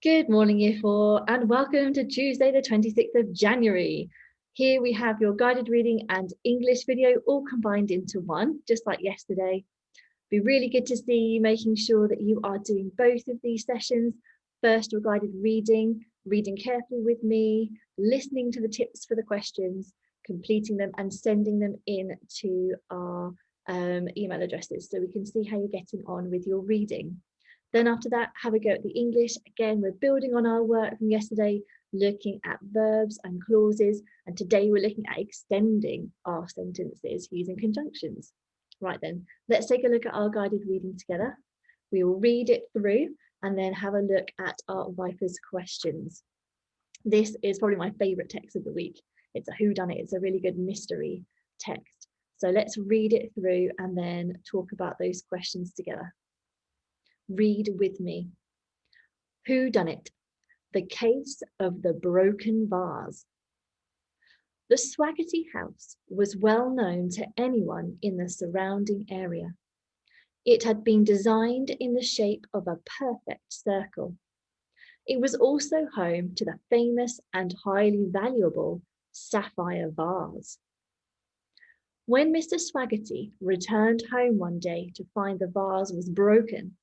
Good morning, Year 4, and welcome to Tuesday, the 26th of January. Here we have your guided reading and English video all combined into one, just like yesterday. Be really good to see you making sure that you are doing both of these sessions. First, your guided reading carefully with me, listening to the tips for the questions, completing them and sending them in to our email addresses so we can see how you're getting on with your reading. Then after that, have a go at the English. Again, we're building on our work from yesterday, looking at verbs and clauses. And today we're looking at extending our sentences using conjunctions. Right then, let's take a look at our guided reading together. We will read it through and then have a look at our Viper's questions. This is probably my favorite text of the week. It's a whodunit. It's a really good mystery text. So let's read it through and then talk about those questions together. Read with me. Whodunit? The case of the broken vase. The Swaggerty house was well known to anyone in the surrounding area. It had been designed in the shape of a perfect circle. It was also home to the famous and highly valuable sapphire vase. When Mr. Swaggerty returned home one day to find the vase was broken,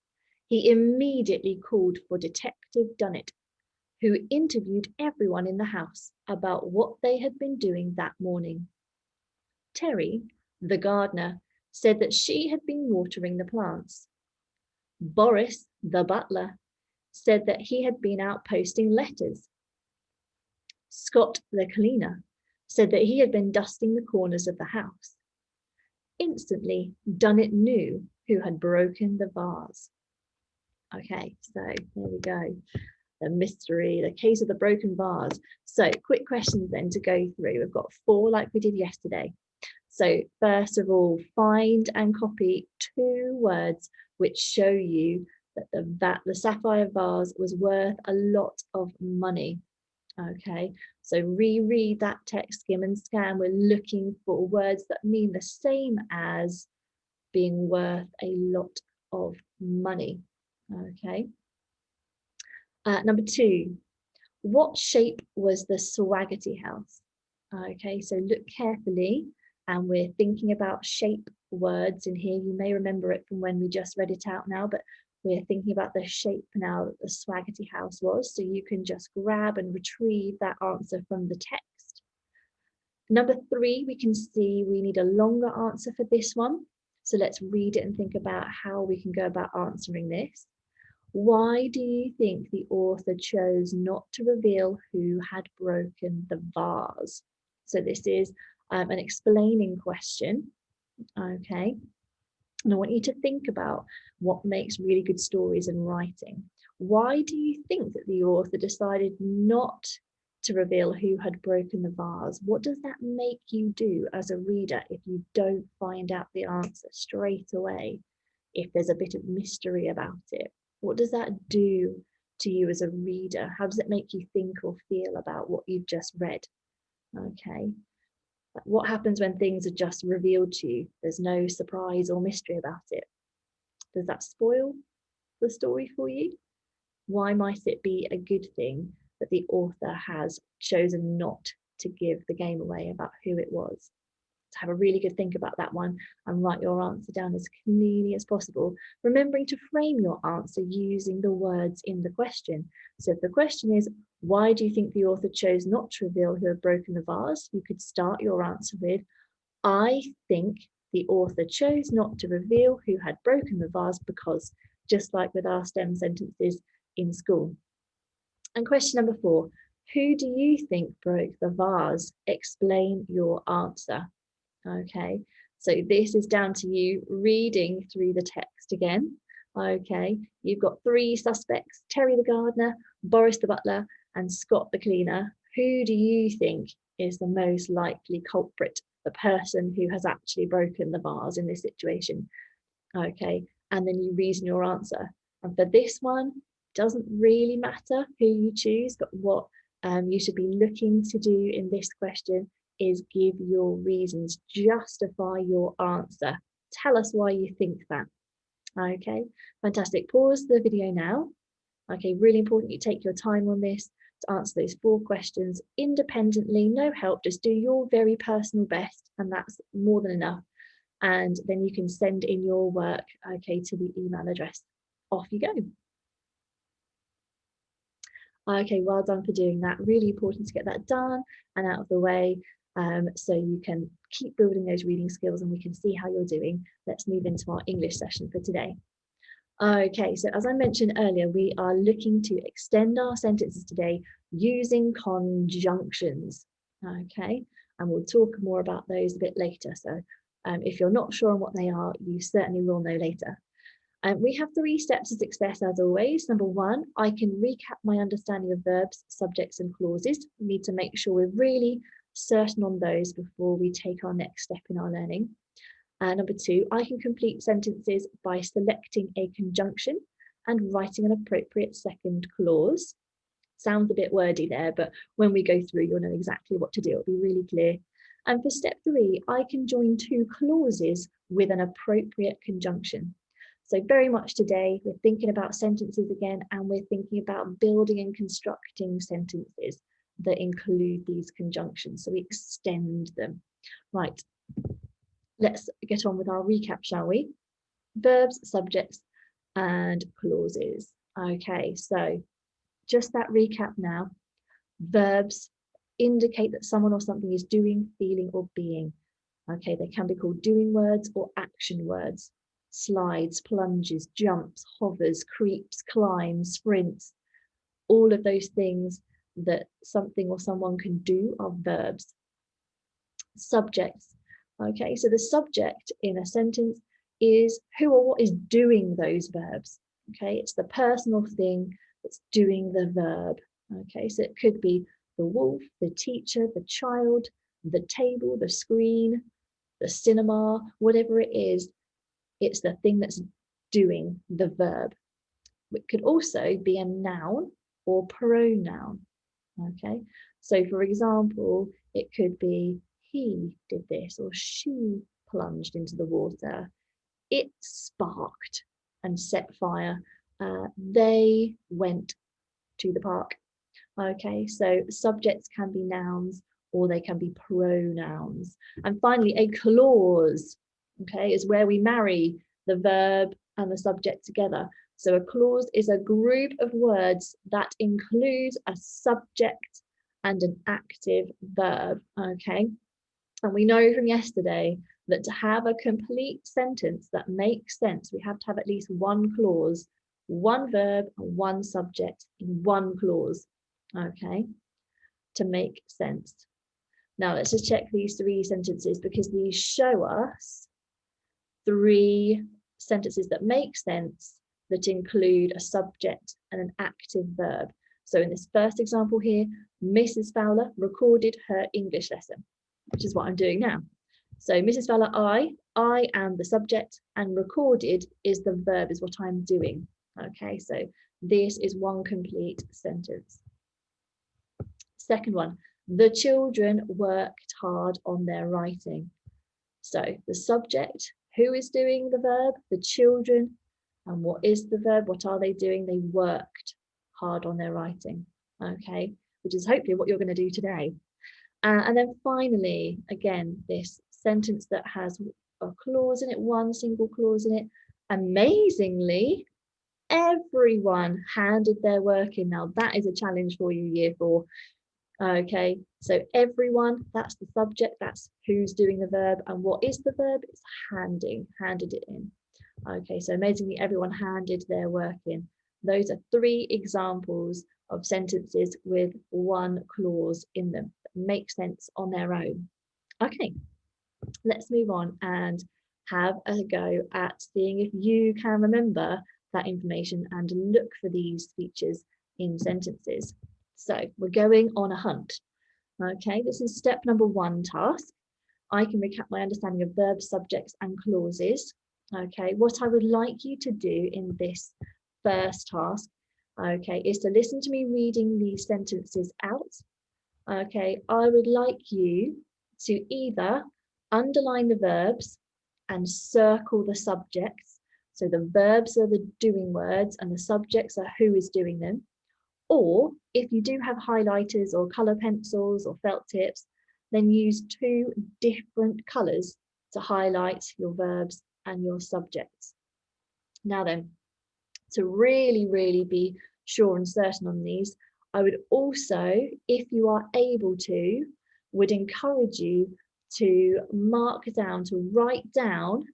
he immediately called for Detective Dunnett, who interviewed everyone in the house about what they had been doing that morning. Terry, the gardener, said that she had been watering the plants. Boris, the butler, said that he had been out posting letters. Scott, the cleaner, said that he had been dusting the corners of the house. Instantly, Dunnett knew who had broken the vase. Okay, so there we go. The mystery, the case of the broken vase. So quick questions then to go through. We've got 4 like we did yesterday. So first of all, find and copy 2 words which show you that the sapphire vase was worth a lot of money. Okay, so reread that text, skim and scan. We're looking for words that mean the same as being worth a lot of money. Okay. Number 2, what shape was the Swaggerty house? Okay, so look carefully, and we're thinking about shape words in here. You may remember it from when we just read it out now, but we're thinking about the shape now that the Swaggerty house was, so you can just grab and retrieve that answer from the text. Number 3, we can see we need a longer answer for this one. So let's read it and think about how we can go about answering this. Why do you think the author chose not to reveal who had broken the vase? So this is an explaining question, okay? And I want you to think about what makes really good stories in writing. Why do you think that the author decided not to reveal who had broken the vase? What does that make you do as a reader if you don't find out the answer straight away, if there's a bit of mystery about it? What does that do to you as a reader? How does it make you think or feel about what you've just read? Okay. What happens when things are just revealed to you? There's no surprise or mystery about it. Does that spoil the story for you? Why might it be a good thing that the author has chosen not to give the game away about who it was? To have a really good think about that one and write your answer down as clearly as possible, remembering to frame your answer using the words in the question. So if the question is, why do you think the author chose not to reveal who had broken the vase? You could start your answer with, I think the author chose not to reveal who had broken the vase because, just like with our STEM sentences in school. And question number 4, who do you think broke the vase? Explain your answer. Okay, so this is down to you reading through the text again. Okay, you've got 3 suspects, Terry the gardener, Boris the butler, and Scott the cleaner. Who do you think is the most likely culprit, the person who has actually broken the vase in this situation? Okay, and then you reason your answer. And for this one, it doesn't really matter who you choose, but what you should be looking to do in this question is give your reasons, justify your answer. Tell us why you think that. Okay, fantastic. Pause the video now Okay, really important you take your time on this to answer those 4 questions independently, no help, just do your very personal best, and that's more than enough. And then you can send in your work, okay, to the email address. Off you go. Okay, well done for doing that. Really important to get that done and out of the way, so you can keep building those reading skills and we can see how you're doing. Let's move into our English session for today. Okay, so as I mentioned earlier, we are looking to extend our sentences today using conjunctions. Okay, and we'll talk more about those a bit later. So if you're not sure on what they are, you certainly will know later. We have 3 steps to success as always. Number 1, I can recap my understanding of verbs, subjects and clauses. We need to make sure we're really certain on those before we take our next step in our learning. Number 2, I can complete sentences by selecting a conjunction and writing an appropriate second clause. Sounds a bit wordy there, but when we go through, you'll know exactly what to do. It'll be really clear. And for step 3, I can join 2 clauses with an appropriate conjunction. So very much today, we're thinking about sentences again, and we're thinking about building and constructing sentences that include these conjunctions. So we extend them. Right. Let's get on with our recap, shall we? Verbs, subjects, and clauses. Okay, so just that recap now. Verbs indicate that someone or something is doing, feeling, or being. Okay, they can be called doing words or action words. Slides, plunges, jumps, hovers, creeps, climbs, sprints. All of those things that something or someone can do are verbs. Subjects. Okay, so the subject in a sentence is who or what is doing those verbs. Okay, it's the person or thing that's doing the verb. Okay, so it could be the wolf, the teacher, the child, the table, the screen, the cinema, whatever it is, it's the thing that's doing the verb. It could also be a noun or pronoun. Okay, so for example, it could be he did this or she plunged into the water. It sparked and set fire. They went to the park. Okay, so subjects can be nouns or they can be pronouns. And finally, a clause, okay, is where we marry the verb and the subject together. So a clause is a group of words that includes a subject and an active verb, okay? And we know from yesterday that to have a complete sentence that makes sense, we have to have at least one clause, one verb, and one subject in one clause, okay, to make sense. Now let's just check these 3 sentences because these show us 3 sentences that make sense that include a subject and an active verb. So in this first example here, Mrs. Fowler recorded her English lesson, which is what I'm doing now. So Mrs. Fowler, I am the subject, and recorded is the verb, is what I'm doing. Okay, so this is one complete sentence. Second one, the children worked hard on their writing. So the subject, who is doing the verb? The children. And what is the verb? What are they doing? They worked hard on their writing. Okay, which is hopefully what you're going to do today. And then finally, again, this sentence that has a clause in it, one single clause in it. Amazingly, everyone handed their work in. Now that is a challenge for you, year 4. Okay, so everyone, that's the subject, that's who's doing the verb. And what is the verb? It's handed it in. Okay, so amazingly, everyone handed their work in. Those are 3 examples of sentences with one clause in them that make sense on their own. Okay, let's move on and have a go at seeing if you can remember that information and look for these features in sentences. So we're going on a hunt. Okay, this is step number 1 task. I can recap my understanding of verbs, subjects, and clauses. Okay, what I would like you to do in this first task, okay, is to listen to me reading these sentences out. Okay, I would like you to either underline the verbs and circle the subjects, So the verbs are the doing words and the subjects are who is doing them. Or if you do have highlighters or colour pencils or felt tips, then use two different colours to highlight your verbs and your subjects. Now then, to really be sure and certain on these, I would also, if you are able to, would encourage you to mark down, to write down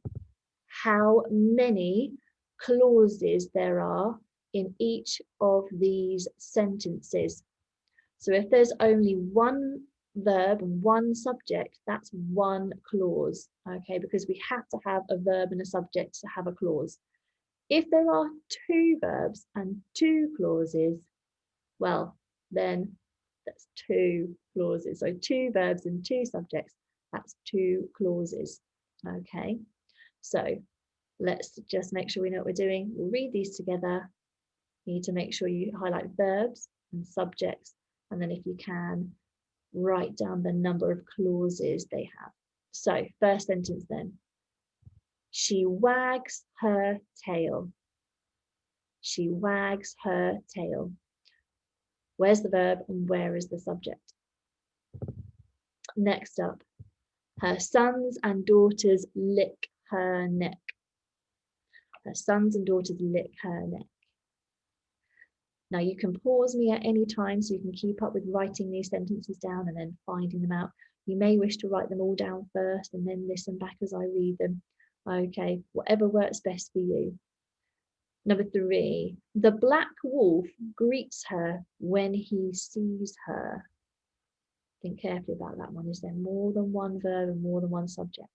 how many clauses there are in each of these sentences. So if there's only one verb and one subject, that's one clause, okay, because we have to have a verb and a subject to have a clause. If there are two verbs and two clauses, well, then that's two clauses. So two verbs and two subjects, that's two clauses, okay? So let's just make sure we know what we're doing. We'll read these together. You need to make sure you highlight verbs and subjects, and then if you can, write down the number of clauses they have. So first sentence then. She wags her tail. She wags her tail. Where's the verb and where is the subject? Next up, her sons and daughters lick her neck. Her sons and daughters lick her neck. Now you can pause me at any time so you can keep up with writing these sentences down and then finding them out. You may wish to write them all down first and then listen back as I read them. Okay, whatever works best for you. Number 3, the black wolf greets her when he sees her. Think carefully about that one. Is there more than one verb and more than one subject?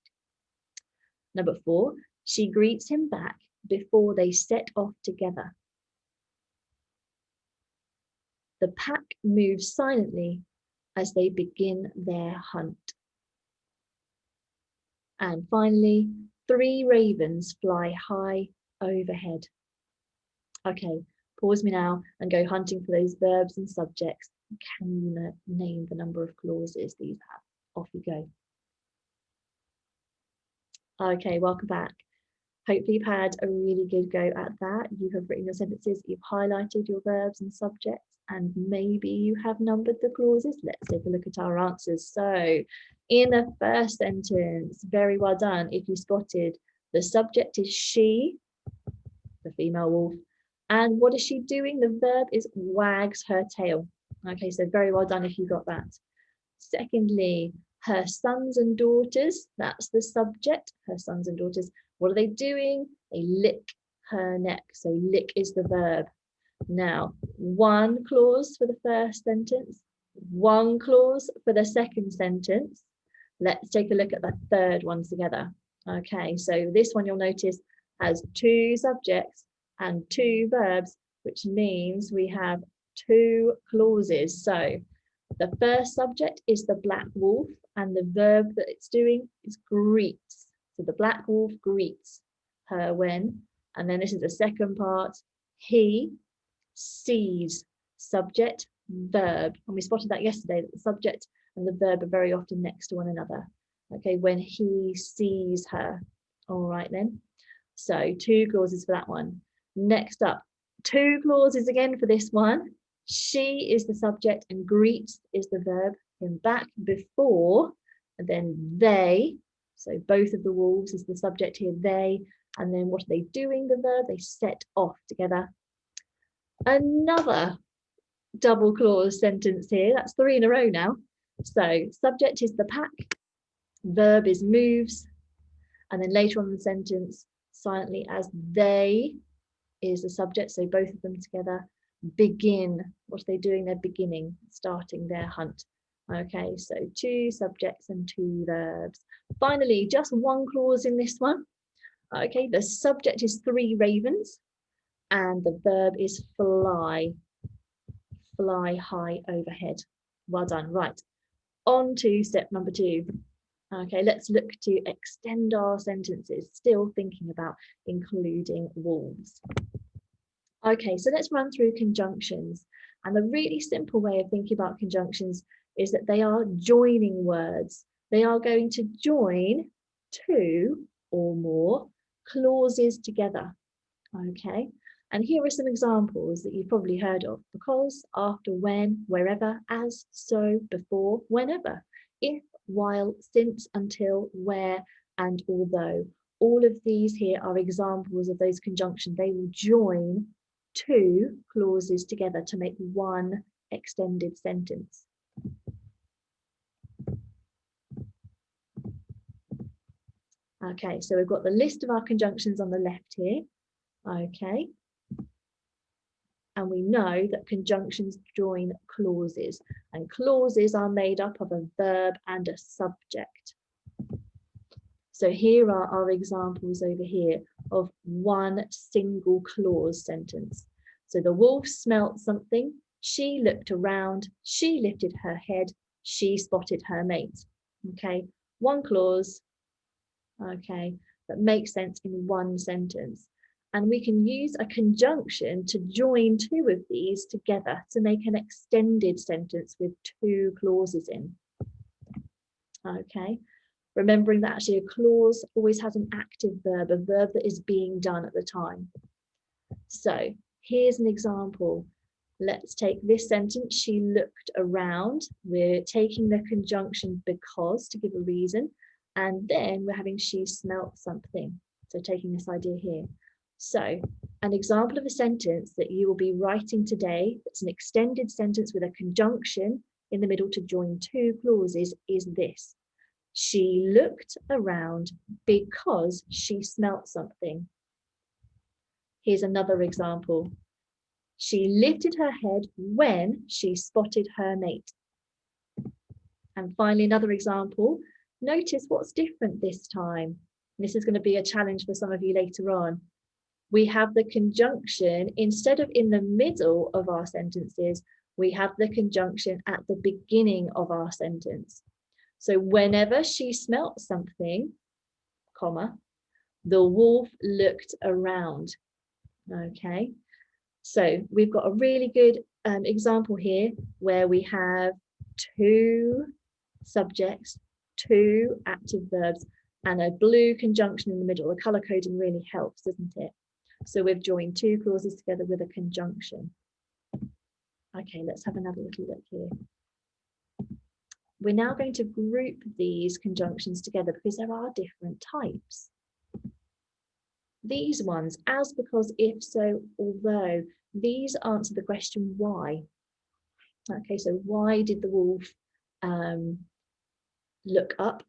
Number 4, she greets him back before they set off together. The pack moves silently as they begin their hunt. And finally, 3 ravens fly high overhead. Okay, pause me now and go hunting for those verbs and subjects. Can you name the number of clauses these have? Off you go. Okay, welcome back. Hopefully you've had a really good go at that. You have written your sentences, you've highlighted your verbs and subjects, and maybe you have numbered the clauses. Let's take a look at our answers. So in the first sentence, very well done. If you spotted, the subject is she, the female wolf. And what is she doing? The verb is wags her tail. Okay, so very well done if you got that. Secondly, her sons and daughters, that's the subject, her sons and daughters. What are they doing? They lick her neck. So lick is the verb. Now, one clause for the first sentence, one clause for the second sentence. Let's take a look at the third one together. Okay, so this one you'll notice has 2 subjects and 2 verbs, which means we have 2 clauses. So the first subject is the black wolf and the verb that it's doing is greets. So the black wolf greets her when, and then this is the second part, he sees, subject, verb. And we spotted that yesterday, that the subject and the verb are very often next to one another. Okay, when he sees her. All right then. So 2 clauses for that one. Next up, 2 clauses again for this one. She is the subject and greets is the verb. Then back before, and then they. So both of the wolves is the subject here, they. And then what are they doing? The verb, they set off together. Another double clause sentence here. That's 3 in a row now. So subject is the pack, verb is moves, and then later on in the sentence, silently as they is the subject, so both of them together, begin. What are they doing? They're beginning, starting their hunt. Okay, so 2 subjects and 2 verbs. Finally, just 1 clause in this one. Okay, the subject is 3 ravens and the verb is fly. Fly high overhead. Well done. Right, on to step number 2. Okay, let's look to extend our sentences, still thinking about including wolves. Okay, so let's run through conjunctions. And the really simple way of thinking about conjunctions is that they are joining words. They are going to join 2 or more clauses together. Okay, and here are some examples that you've probably heard of: because, after, when, wherever, as, so, before, whenever, if, while, since, until, where, and although. All of these here are examples of those conjunctions. They will join two clauses together to make one extended sentence. Okay, so we've got the list of our conjunctions on the left here. Okay, and we know that conjunctions join clauses, and clauses are made up of a verb and a subject. So here are our examples over here of one single clause sentence. So the wolf smelt something, she looked around, she lifted her head, she spotted her mate. Okay, one clause, okay, that makes sense in one sentence. And we can use a conjunction to join two of these together to make an extended sentence with two clauses in. Okay, remembering that actually a clause always has an active verb, a verb that is being done at the time. So here's an example. Let's take this sentence, she looked around. We're taking the conjunction because to give a reason, and then we're having she smelt something. So taking this idea here. So an example of a sentence that you will be writing today, that's an extended sentence with a conjunction in the middle to join two clauses, is this: she looked around because she smelt something. Here's another example. She lifted her head when she spotted her mate. And finally, another example. Notice what's different this time. This is going to be a challenge for some of you later on. We have the conjunction, instead of in the middle of our sentences, we have the conjunction at the beginning of our sentence. So whenever she smelt something, comma, the wolf looked around. Okay, so we've got a really good example here where we have two subjects, two active verbs, and a blue conjunction in the middle. The color coding really helps, doesn't it? So we've joined two clauses together with a conjunction. Okay, let's have another little look here. We're now going to group these conjunctions together because there are different types. These ones, as, because, if, so, although, these answer the question why. Okay, so why did the wolf look up?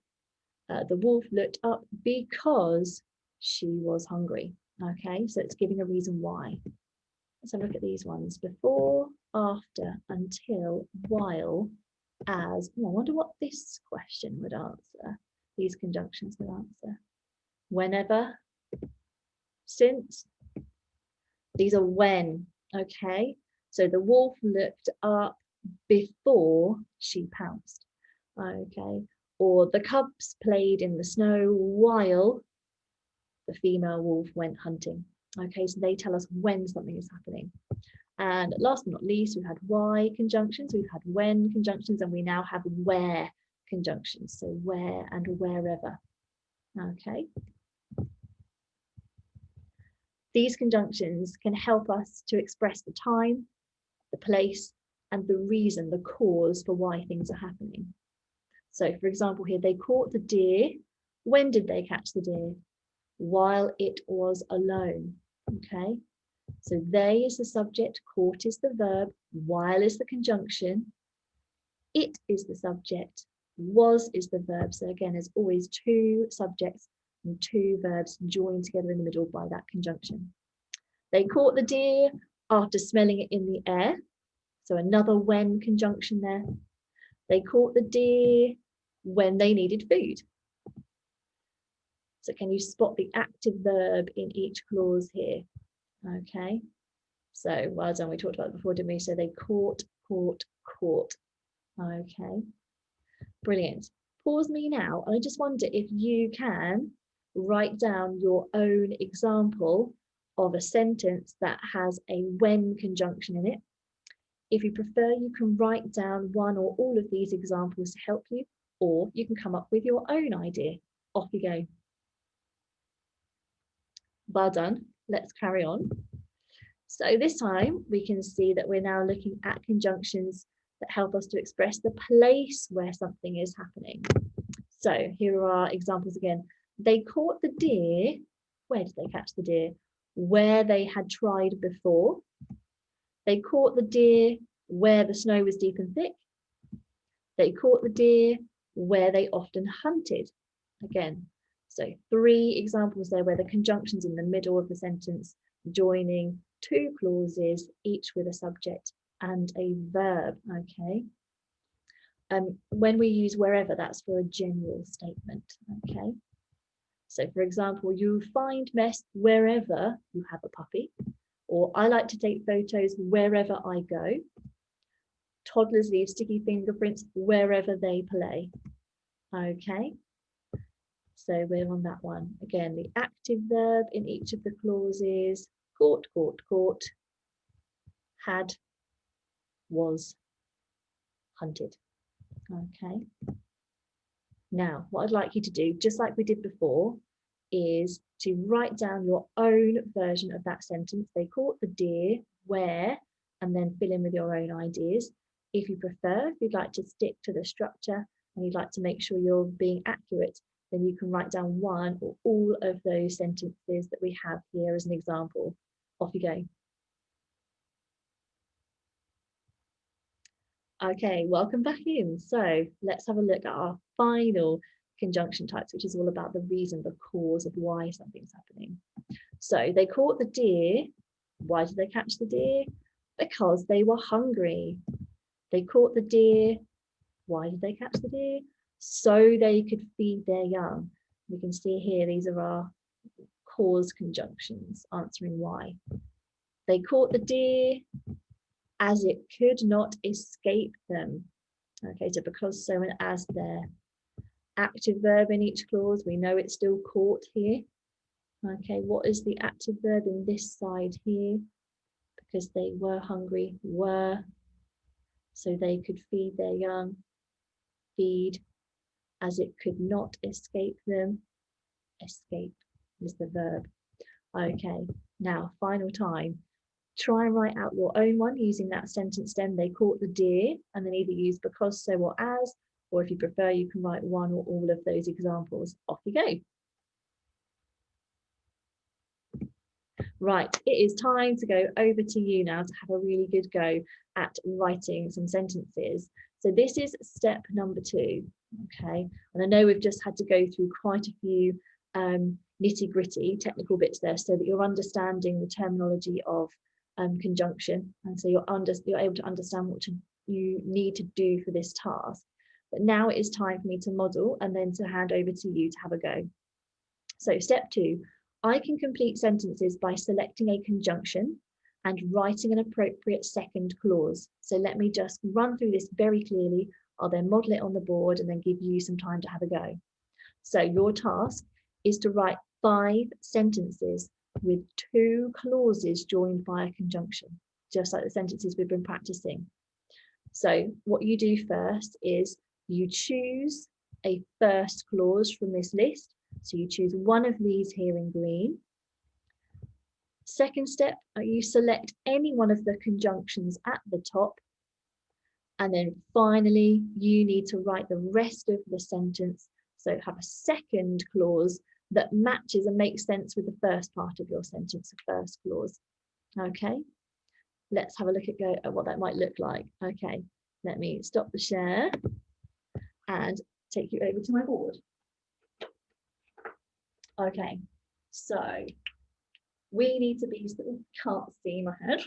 The wolf looked up because she was hungry. Okay, so it's giving a reason why. Let's have a look at these ones. Before, after, until, while, as. Oh, I wonder what this question would answer. These conjunctions would answer. Whenever, since. These are when. Okay, so the wolf looked up before she pounced. Okay, or the cubs played in the snow while the female wolf went hunting. Okay, so they tell us when something is happening. And last but not least, we've had why conjunctions, we've had when conjunctions, and we now have where conjunctions. So where and wherever. Okay. These conjunctions can help us to express the time, the place, and the reason, the cause for why things are happening. So for example here, they caught the deer. When did they catch the deer? While it was alone. Okay, so they is the subject, caught is the verb, while is the conjunction, it is the subject, was is the verb. So again, there's always two subjects and two verbs joined together in the middle by that conjunction. They caught the deer after smelling it in the air. So another when conjunction there. They caught the deer when they needed food. So can you spot the active verb in each clause here? Okay, so well done. We talked about it before, didn't we? So they caught, caught, caught. Okay, brilliant. Pause me now. I just wonder if you can write down your own example of a sentence that has a when conjunction in it. If you prefer, you can write down one or all of these examples to help you, or you can come up with your own idea. Off you go. Well done. Let's carry on. So this time we can see that we're now looking at conjunctions that help us to express the place where something is happening. So here are our examples again. They caught the deer. Where did they catch the deer? Where they had tried before. They caught the deer where the snow was deep and thick. They caught the deer where they often hunted. Again, so 3 examples there where the conjunctions in the middle of the sentence joining 2 clauses, each with a subject and a verb, okay? When we use wherever, that's for a general statement, okay? So for example, you find mess wherever you have a puppy, or I like to take photos wherever I go. Toddlers leave sticky fingerprints wherever they play, okay? So we're on that one. Again, the active verb in each of the clauses, caught, caught, caught, had, was, hunted. Okay. Now, what I'd like you to do, just like we did before, is to write down your own version of that sentence. They caught the deer where, and then fill in with your own ideas. If you prefer, if you'd like to stick to the structure and you'd like to make sure you're being accurate, then you can write down one or all of those sentences that we have here as an example. Off you go. Okay, welcome back in. So let's have a look at our final conjunction types, which is all about the reason, the cause of why something's happening. So they caught the deer. Why did they catch the deer? Because they were hungry. They caught the deer. Why did they catch the deer? So they could feed their young. We can see here, these are our cause conjunctions answering why. They caught the deer as it could not escape them. Okay, so because, so, and as there. Active verb in each clause, we know it's still caught here. Okay, what is the active verb in this side here? Because they were hungry, were, so they could feed their young, feed, as it could not escape them, escape is the verb. Okay, now final time. Try and write out your own one using that sentence stem, they caught the deer, and then either use because, so, or as, or if you prefer, you can write one or all of those examples. Off you go. Right, it is time to go over to you now to have a really good go at writing some sentences. So this is step number 2, okay? And I know we've just had to go through quite a few nitty-gritty technical bits there so that you're understanding the terminology of conjunction, and so you're able to understand what you need to do for this task. But now it is time for me to model and then to hand over to you to have a go. So step 2, I can complete sentences by selecting a conjunction and writing an appropriate second clause. So let me just run through this very clearly. I'll then model it on the board and then give you some time to have a go. So your task is to write 5 sentences with 2 clauses joined by a conjunction, just like the sentences we've been practicing. So what you do first is you choose a first clause from this list. So you choose one of these here in green. Second step, you select any one of the conjunctions at the top. And then finally, you need to write the rest of the sentence. So have a second clause that matches and makes sense with the first part of your sentence, the first clause. Okay, let's have a look at what that might look like. Okay, let me stop the share and take you over to my board. Okay, so we need to be, can't see my head.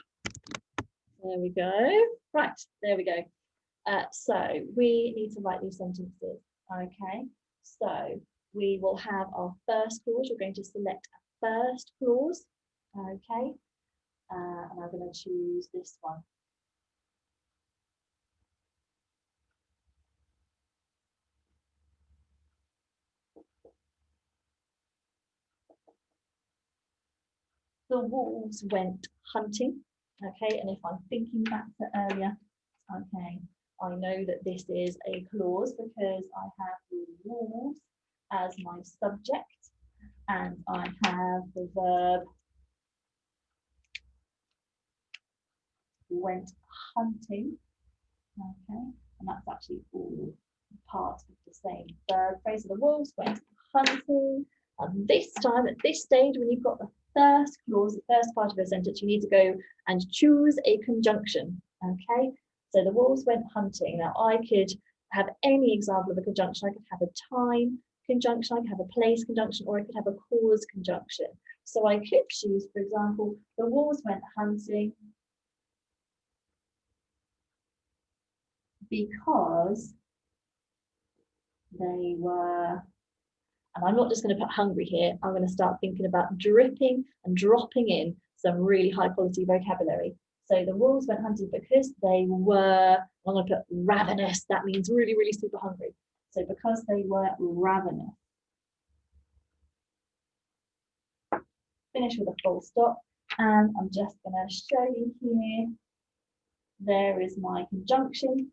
There we go. Right, there we go. So we need to write these sentences. Okay, so we will have our first clause. We're going to select a first clause. Okay, and I'm going to choose this one. The wolves went hunting. Okay, and if I'm thinking back to earlier, okay, I know that this is a clause because I have the wolves as my subject. and I have the verb went hunting. Okay, and that's actually all part of the same verb phrase. So the wolves went hunting. And this time, at this stage, when you've got the first clause, the first part of a sentence, you need to go and choose a conjunction. Okay, so the wolves went hunting. Now, I could have any example of a conjunction. I could have a time conjunction, I could have a place conjunction, or I could have a cause conjunction. So I could choose, for example, the wolves went hunting because they were, and I'm not just going to put hungry here, I'm going to start thinking about dripping and dropping in some really high quality vocabulary. So the wolves went hunting because they were, I'm going to put ravenous, that means really, really super hungry. So because they were ravenous. Finish with a full stop, and I'm just going to show you here, there is my conjunction,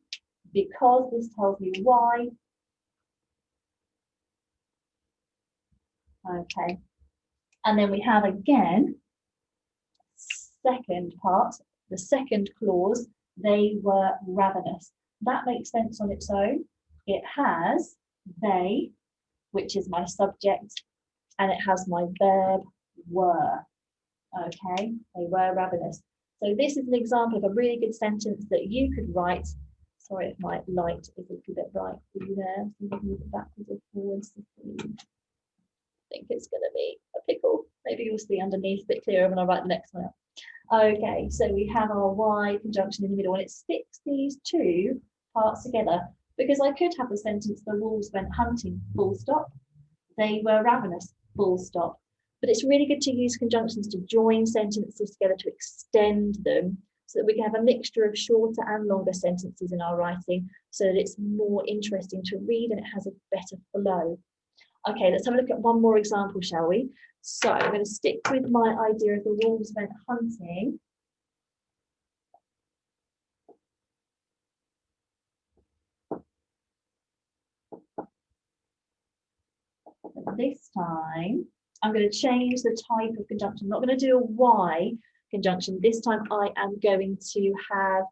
because this tells me why. Okay, and then we have again, second part, the second clause, they were ravenous. That makes sense on its own. It has they, which is my subject, and it has my verb were. Okay, they were ravenous. So this is an example of a really good sentence that you could write. Sorry if my light is a little bit bright for you there. So you can move it backwards or forwards. I think it's going to be a pickle. Maybe you'll see underneath a bit clearer when I write the next one out. Okay, so we have our Y conjunction in the middle, and it sticks these two parts together, because I could have the sentence, the wolves went hunting, full stop. They were ravenous, full stop. But it's really good to use conjunctions to join sentences together, to extend them, so that we can have a mixture of shorter and longer sentences in our writing, so that it's more interesting to read and it has a better flow. Okay, let's have a look at one more example, shall we? So I'm going to stick with my idea of the wolves went hunting. But this time, I'm going to change the type of conjunction. I'm not going to do a Y conjunction. This time I am going to have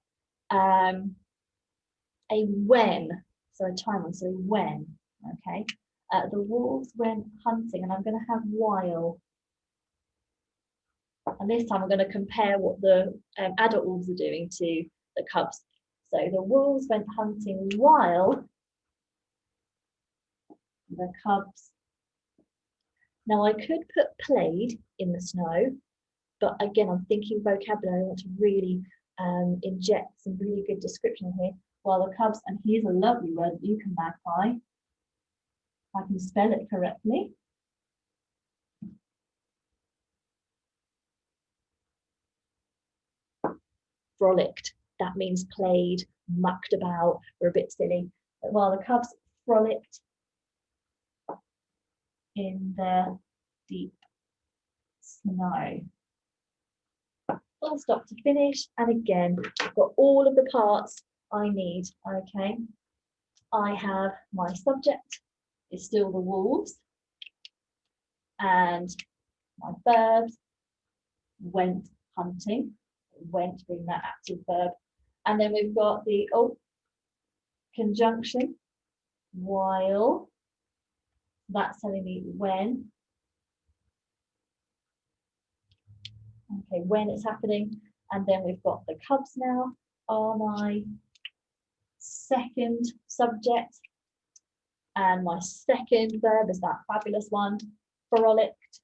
a when, so a time one, so when, okay? The wolves went hunting, and I'm going to have while. And this time I'm going to compare what the adult wolves are doing to the cubs. So the wolves went hunting while the cubs. Now I could put played in the snow, but again, I'm thinking vocabulary. I want to really inject some really good description here. While the cubs, and here's a lovely word that you can magnify. I can spell it correctly. Frolicked. That means played, mucked about, or a bit silly. But while the cubs frolicked in the deep snow. Full stop to finish. And again, I've got all of the parts I need. Okay. I have my subject is still the wolves, and my verbs went hunting, went being that active verb, and then we've got the conjunction while, that's telling me when, okay, when it's happening. And then we've got the cubs now are my second subject, and my second verb is that fabulous one, frolicked.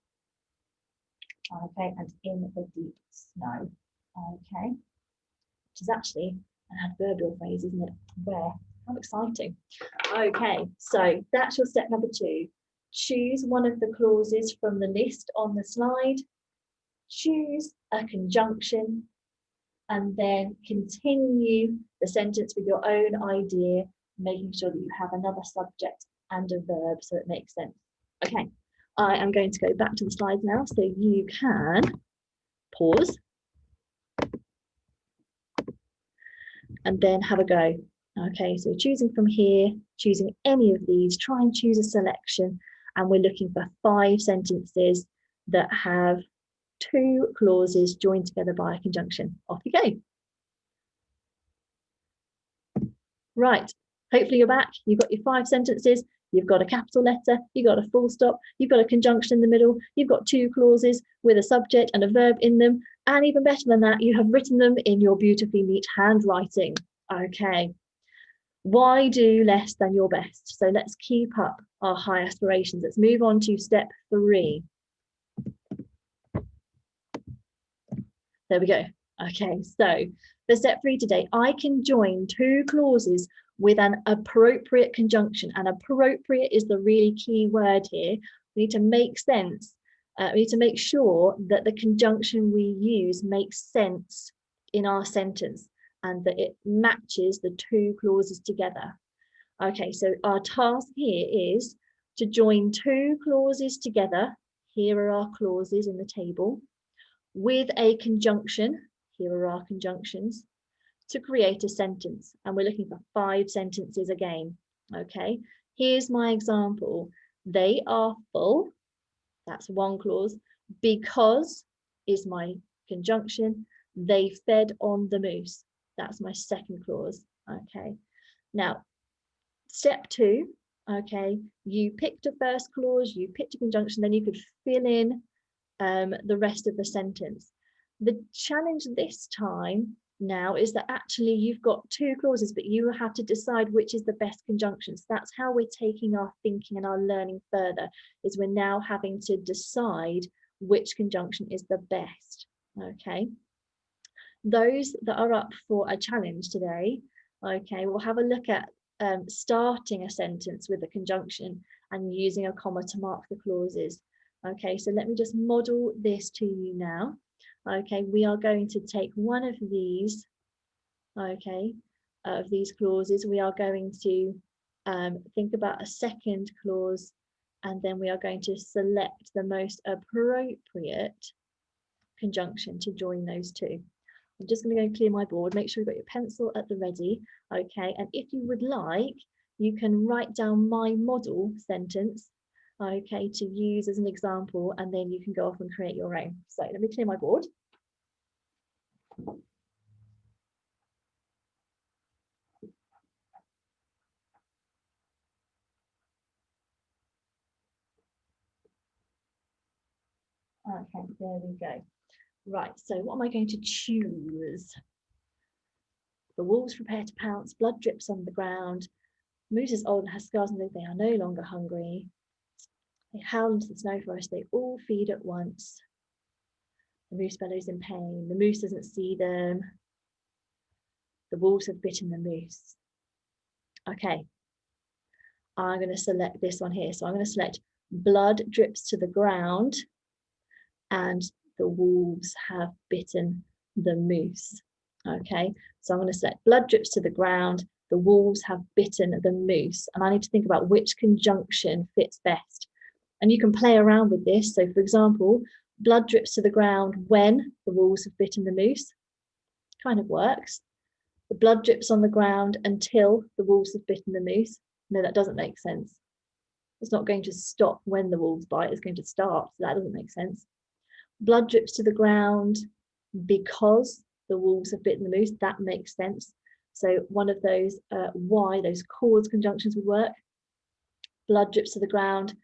Okay, and in the deep snow. Okay, which is actually an adverbial phrase, isn't it? Where? How exciting. Okay, so that's your step number 2. Choose one of the clauses from the list on the slide, choose a conjunction, and then continue the sentence with your own idea, making sure that you have another subject and a verb so it makes sense. Okay, I am going to go back to the slides now so you can pause and then have a go. Okay, so choosing from here, choosing any of these, try and choose a selection and we're looking for 5 sentences that have 2 clauses joined together by a conjunction. Off you go. Right, hopefully you're back. You've got your 5 sentences, you've got a capital letter, you've got a full stop, you've got a conjunction in the middle, you've got 2 clauses with a subject and a verb in them, and even better than that, you have written them in your beautifully neat handwriting. Okay, why do less than your best? So let's keep up our high aspirations. Let's move on to step 3. There we go. Okay, so for step 3 today, I can join 2 clauses with an appropriate conjunction, and appropriate is the really key word here. We need to make sense. We need to make sure that the conjunction we use makes sense in our sentence and that it matches the 2 clauses together. Okay, so our task here is to join 2 clauses together. Here are our clauses in the table with a conjunction. Here are our conjunctions to create a sentence, and we're looking for 5 sentences again. Okay, here's my example. They are full. That's 1 clause. Because is my conjunction. They fed on the moose. That's my 2nd clause. Okay, now step 2. Okay, you picked a first clause, you picked a conjunction, then you could fill in the rest of the sentence. The challenge this time now is that actually you've got 2 clauses, but you have to decide which is the best conjunction. So that's how we're taking our thinking and our learning further, is we're now having to decide which conjunction is the best. Okay, those that are up for a challenge today, okay, we'll have a look at starting a sentence with a conjunction and using a comma to mark the clauses. Okay, so let me just model this to you now. Okay, we are going to take one of these, okay, of these clauses. We are going to think about a 2nd clause, and then we are going to select the most appropriate conjunction to join those 2. I'm just going to go and clear my board. Make sure you've got your pencil at the ready. Okay, and if you would like, you can write down my model sentence, okay, to use as an example, and then you can go off and create your own. So let me clear my board. Okay, there we go. Right, so what am I going to choose? The wolves prepare to pounce, blood drips on the ground. Moose is old and has scars on them, they are no longer hungry. They howl into the snow forest, they all feed at once. The moose bellows in pain, the moose doesn't see them. The wolves have bitten the moose. Okay, I'm going to select this one here. So I'm going to select blood drips to the ground and the wolves have bitten the moose. Okay, so I'm going to select blood drips to the ground, the wolves have bitten the moose, and I need to think about which conjunction fits best. And you can play around with this. So for example, blood drips to the ground when the wolves have bitten the moose. Kind of works. The blood drips on the ground until the wolves have bitten the moose. No, that doesn't make sense. It's not going to stop when the wolves bite, it's going to start. So that doesn't make sense. Blood drips to the ground because the wolves have bitten the moose. That makes sense. So one of those why those cause conjunctions would work. Blood drips to the ground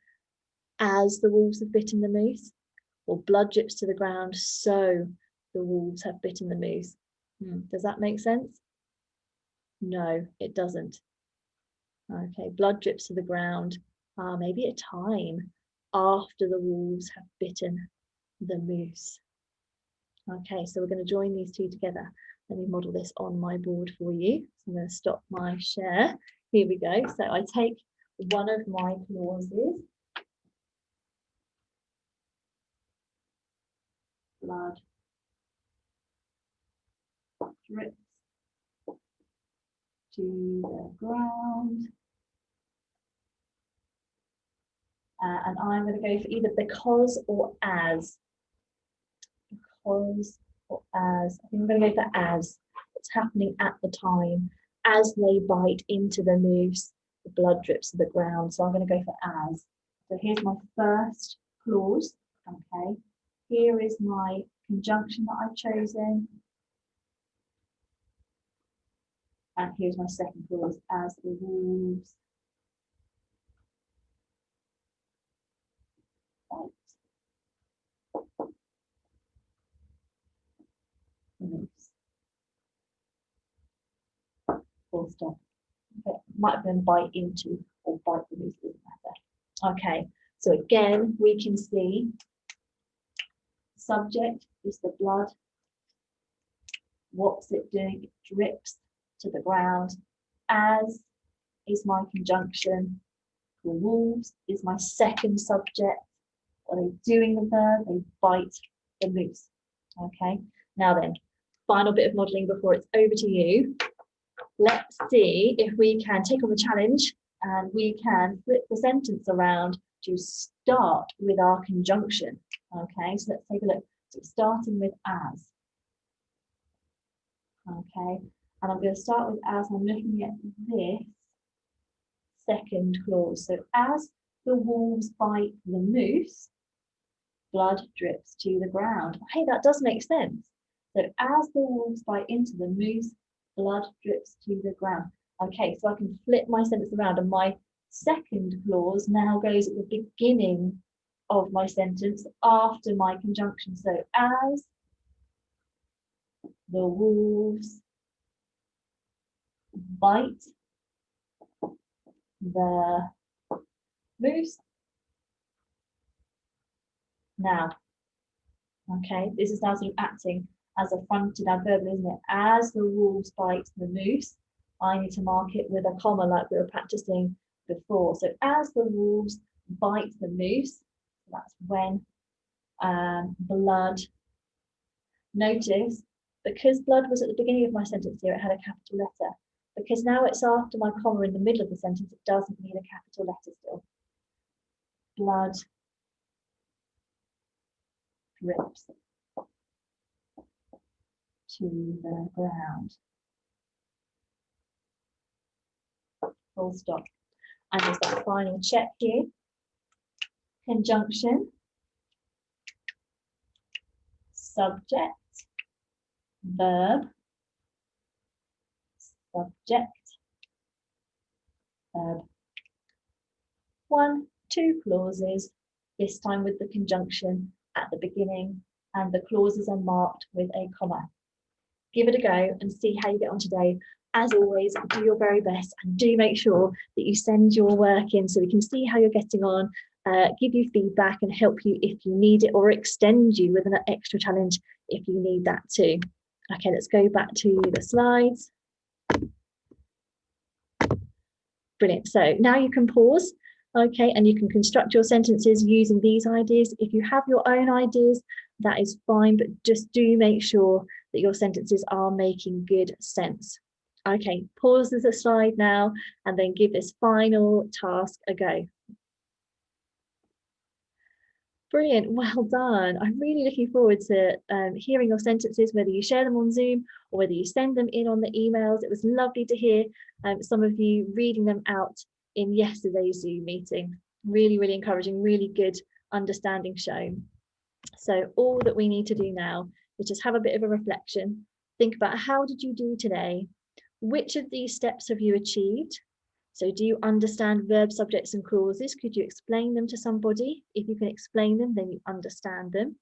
as the wolves have bitten the moose, or blood drips to the ground so the wolves have bitten the moose. Does that make sense? No, it doesn't. Okay, blood drips to the ground, maybe a time after the wolves have bitten the moose. Okay, so we're going to join these 2 together. Let me model this on my board for you. So I'm going to stop my share. Here we go. So I take one of my clauses. Blood drips to the ground. And I'm going to go for either because or as. Because or as. I think I'm going to go for as. It's happening at the time. As they bite into the moose, the blood drips to the ground. So I'm going to go for as. So here's my first clause, okay. Here is my conjunction that I've chosen. And here's my second clause, as the wolves bite the moose. Full stop. Okay. Might have been bite into or bite the moose, doesn't matter. Okay, so again, we can see subject is the blood. What's it doing? It drips to the ground. As is my conjunction. The wolves is my second subject. What are they doing the verb? They bite the moose. Okay, now then, final bit of modelling before it's over to you. Let's see if we can take on the challenge and we can flip the sentence around to start with our conjunction. Okay, so let's take a look. So starting with as. Okay, and I'm going to start with as. I'm looking at this second clause. So as the wolves bite the moose, blood drips to the ground. Hey, that does make sense. So as the wolves bite into the moose, blood drips to the ground. Okay, so I can flip my sentence around, and my second clause now goes at the beginning of my sentence after my conjunction. So as the wolves bite the moose. Now, okay, this is now sort of acting as a fronted adverbial, isn't it? As the wolves bite the moose, I need to mark it with a comma like we were practicing before. So as the wolves bite the moose, that's when blood. Notice, because blood was at the beginning of my sentence here, it had a capital letter. Because now it's after my comma in the middle of the sentence, it doesn't need a capital letter still. Blood drips to the ground. Full stop. And there's that final check here. Conjunction, subject, verb, subject, verb. 1, 2 clauses, this time with the conjunction at the beginning, and the clauses are marked with a comma. Give it a go and see how you get on today. As always, do your very best and do make sure that you send your work in so we can see how you're getting on, give you feedback and help you if you need it, or extend you with an extra challenge if you need that too. Okay, let's go back to the slides. Brilliant. So now you can pause, okay, and you can construct your sentences using these ideas. If you have your own ideas, that is fine, but just do make sure that your sentences are making good sense. Okay, pause the slide now and then give this final task a go. Brilliant, well done. I'm really looking forward to hearing your sentences, whether you share them on Zoom or whether you send them in on the emails. It was lovely to hear some of you reading them out in yesterday's Zoom meeting. Really, really encouraging, really good understanding shown. So all that we need to do now is just have a bit of a reflection. Think about, how did you do today? Which of these steps have you achieved? So do you understand verbs, subjects and clauses? Could you explain them to somebody? If you can explain them, then you understand them.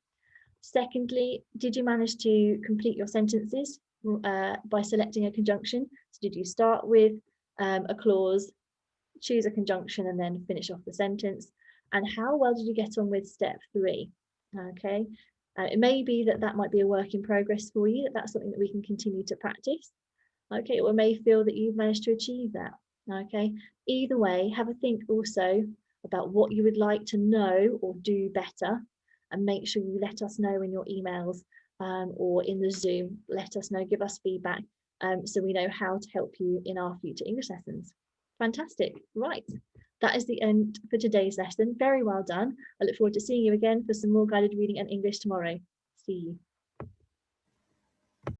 Secondly, did you manage to complete your sentences by selecting a conjunction? So did you start with a clause, choose a conjunction and then finish off the sentence? And how well did you get on with step 3? Okay, it may be that might be a work in progress for you, that's something that we can continue to practice. Okay, or may feel that you've managed to achieve that. Okay, either way, have a think also about what you would like to know or do better, and make sure you let us know in your emails or in the Zoom. Let us know, give us feedback so we know how to help you in our future English lessons. Fantastic, right, that is the end for today's lesson. Very well done. I look forward to seeing you again for some more guided reading and English tomorrow. See you.